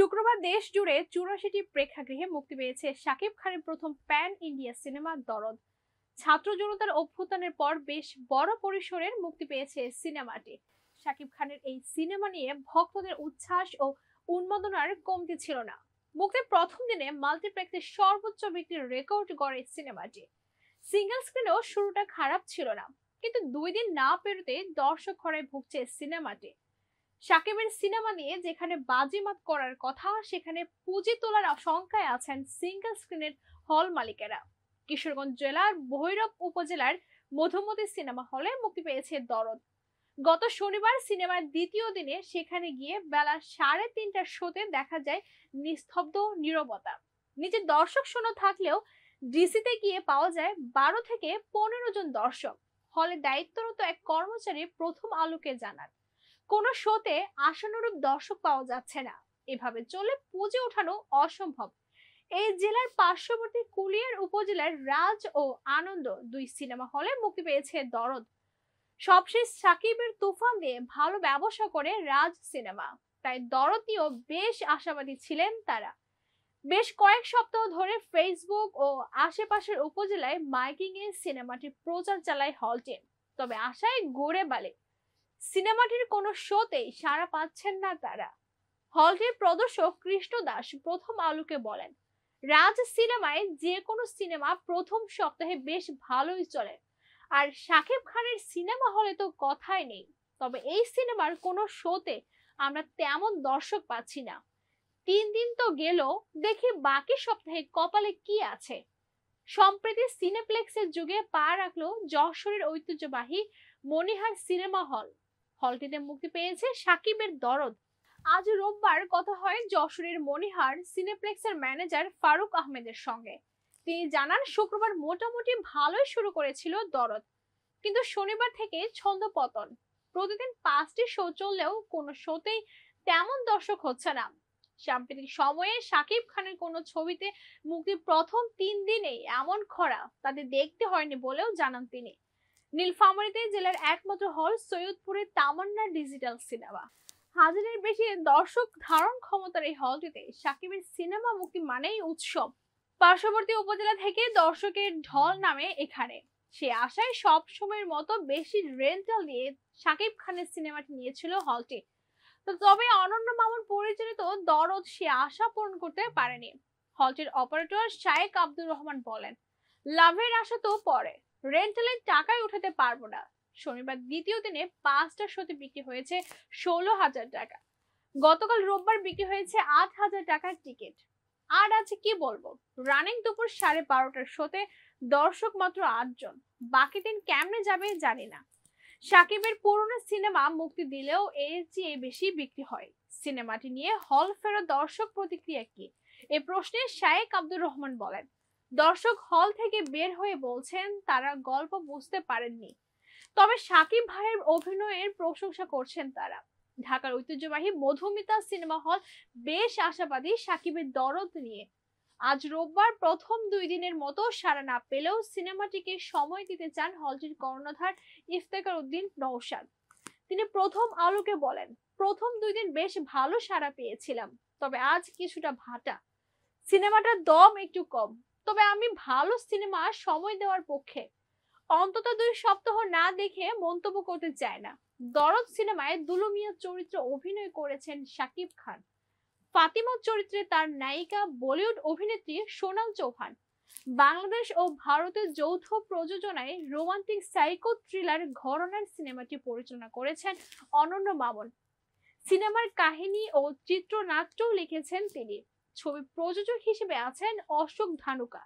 শুক্রবার দেশ জুড়ে ৮৪টি প্রেক্ষাগৃহে মুক্তি পেয়েছে শাকিব খানের প্রথম প্যান ইন্ডিয়া সিনেমা দরদ। ছাত্র জনতার অভ্যুত্থানের পর বেশ বড় পরিসরের মুক্তি পেয়েছে সিনেমাটি। শাকিব খানের এই সিনেমা নিয়ে ভক্তদের উচ্ছ্বাস ও উন্মাদনার কমতি ছিল না। মুক্তির প্রথম দিনে মাল্টিপ্লেক্সে সর্বোচ্চ বিক্রির রেকর্ড গড়ে সিনেমাটি। সিঙ্গেল স্ক্রিনেও শুরুটা খারাপ ছিল না, কিন্তু ২ দিন না পেরোতে দর্শক ঘরে ভুগছে সিনেমাটি। সাকিবের সিনেমা নিয়ে যেখানে বাজিমাত করার কথা, সেখানে পুঁজি তোলার আশঙ্কায় আছেন সিঙ্গেল স্ক্রিনের হল মালিকেরা। কিশোরগঞ্জ জেলার ভৈরব উপজেলার মধুমতি সিনেমা হলে মুক্তি পেয়েছে দরদ। গত শনিবার সিনেমার দ্বিতীয় দিনে সেখানে গিয়ে বেলা ৩:৩০টার শোতে দেখা যায় নিস্তব্ধ নীরবতা। নিচে দর্শক শূন্য থাকলেও ডিসিতে গিয়ে পাওয়া যায় ১২ থেকে ১৫ জন দর্শক। হলে দায়িত্বরত এক কর্মচারী প্রথম আলোকে জানান, কোন শোতে আশানুরূপ দর্শক পাওয়া যাচ্ছে না, এভাবে চলে পুঁজি ওঠানো অসম্ভব। এই জেলার পার্শ্ববর্তী কুলিয়ার উপজেলার রাজ ও আনন্দ ২ সিনেমা হলে মুক্তি পেয়েছে দরদ। সবশেষ সাকিবের তুফান দিয়ে ভালো ব্যবসা করে রাজ সিনেমা, তাই দরদ নিয়েও বেশ আশাবাদী ছিলেন তারা। বেশ কয়েক সপ্তাহ ধরে ফেসবুক ও আশেপাশের উপজেলায় মাইকিং এ সিনেমাটির প্রচার চালায় হলটি, তবে আশায় গড়ে বালে সিনেমাটির কোনো শোতেই সাড়া পাচ্ছেন না তারা। হলটির প্রদর্শক কৃষ্ণ দাস প্রথম আলোকে বলেন, রাজ সিনেমায় যে কোনো সিনেমা প্রথম সপ্তাহে বেশ ভালোই চলে, আর শাকিব খানের সিনেমা হলে তো কথাই নেই। তবে এই সিনেমার কোনো শোতে আমরা তেমন দর্শক পাচ্ছি না। ৩ দিন তো গেল, দেখি বাকি সপ্তাহে কপালে কি আছে। সম্প্রতি সিনেপ্লেক্সের যুগে পা রাখলো যশোরের ঐতিহ্যবাহী মনিহার সিনেমা হল। হলটিতে মুক্তি পেয়েছে সাকিবের দরদ। আজ রোববার কথা হয় যশোরের মনিহার সিনেপ্লেক্সের ম্যানেজার ফারুক আহমেদের সঙ্গে। তিনি জানান, শুক্রবার মোটামুটি ভালোই শুরু করেছিল দরদ, কিন্তু শনিবার থেকে ছন্দপতন। প্রতিদিন 5টি শো চললেও কোনো শোতেই তেমন দর্শক হচ্ছে না। সাম্প্রতিক সময়ে শাকিব খানের কোনো ছবিতে মুক্তির প্রথম 3 দিনেই এমন খরা তাদের দেখতে হয়নি বলেও জানান তিনি। নীলফামারীতে জেলার একমাত্র হল সৈয়দপুরের তামান্না ডিজিটাল সিনেমা। হাজারের বেশি দর্শক ধারণ ক্ষমতার এই হলটিতে সাকিবের সিনেমা মুক্তি মানেই উৎসব। পার্শ্ববর্তী উপজেলা থেকে দর্শকের ঢল নামে এখানে। সে আশায় সব সময়ের মতো বেশি রেন্টাল দিয়ে সাকিব খানের সিনেমাটি নিয়েছিল হলটি। তবে অনন্য মামুন পরিচালিত দরদ সে আশা পূরণ করতে পারেনি। হলটির অপারেটর শায়েক আব্দুর রহমান বলেন, লাভের আশা তো পরে, রেন্টালের টাকায় উঠাতে পারবো না। শনিবার দ্বিতীয় দিনে 5টা শোতে বিক্রি হয়েছে 16,000 টাকা। গতকাল রোববার বিক্রি হয়েছে 8,000 টাকার টিকিট। আর আছে কি বলবো, রানিং দুপুর 12:30টার শোতে দর্শক মাত্র 8 জন। বাকি দিন কেমনে যাবে জানি না। সাকিবের পুরনো সিনেমা মুক্তি দিলেও এর চেয়ে বেশি বিক্রি হয়। সিনেমাটি নিয়ে হল ফেরত দর্শক প্রতিক্রিয়া কি, এ প্রশ্নে শায়েক আব্দুর রহমান বলেন, দর্শক হল থেকে বের হয়ে বলছেন তারা গল্প বুঝতে পারেননি, তবে সাকিব ভাইয়ের অভিনয়ের প্রশংসা করছেন তারা। ঢাকার ঐতিহ্যবাহী মধুমিতা সিনেমা হল বেশ আশাবাদী সাকিবের দরদ নিয়ে। আজ রোববার প্রথম 2 দিনের মতো সাড়া না পেলেও সিনেমাটিকে সময় দিতে চান হলটির কর্ণধার ইফতেখার উদ্দিন নওশাদ। তিনি প্রথম আলোকে বলেন, প্রথম 2 দিন বেশ ভালো সাড়া পেয়েছিলাম, তবে আজ কিছুটা ভাটা। সিনেমাটার দম একটু কম, তবে আমি ভালো সিনেমা সময় দেওয়ার পক্ষে। অন্তত 2 সপ্তাহ না দেখে মন্তব্য করতে চায় না। দরদ সিনেমায় দুলু মিয়া চরিত্রে অভিনয় করেছেন শাকিব খান। ফাতিমা চরিত্রে তার নায়িকা বলিউড অভিনেত্রী সোনাল চৌহান। বাংলাদেশ ও ভারতের যৌথ প্রযোজনায় রোমান্টিক সাইকো থ্রিলার ঘরানার সিনেমাটি পরিচালনা করেছেন অনন্য মামুন। সিনেমার কাহিনী ও চিত্রনাট্য লিখেছেন তিনি। ছবি প্রযোজক হিসেবে আছেন অশোক ধানুকা,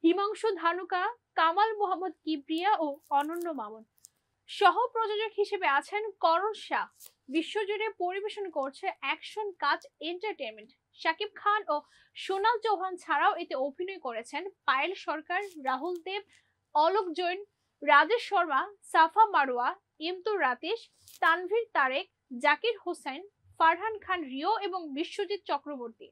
হিমাংশু ধানুকা, কামাল মোহাম্মদ কিবরিয়া ও অনন্য মামুন। সহ প্রযোজক হিসেবে আছেন করণ শাহ। বিশ্বজুড়ে পরিবেশন করছে অ্যাকশন কাজ এন্টারটেইনমেন্ট। শাকিব খান ও সোনাল চৌহান ছাড়াও এতে অভিনয় করেছেন পায়েল সরকার, রাহুল দেব, অলোক জৈন, রাজেশ শর্মা, সাফা মারোয়া, ইমতুর রাতিশ, তানভীর তারেক, জাকির হোসেন, ফারহান খান রিও এবং বিশ্বজিৎ চক্রবর্তী।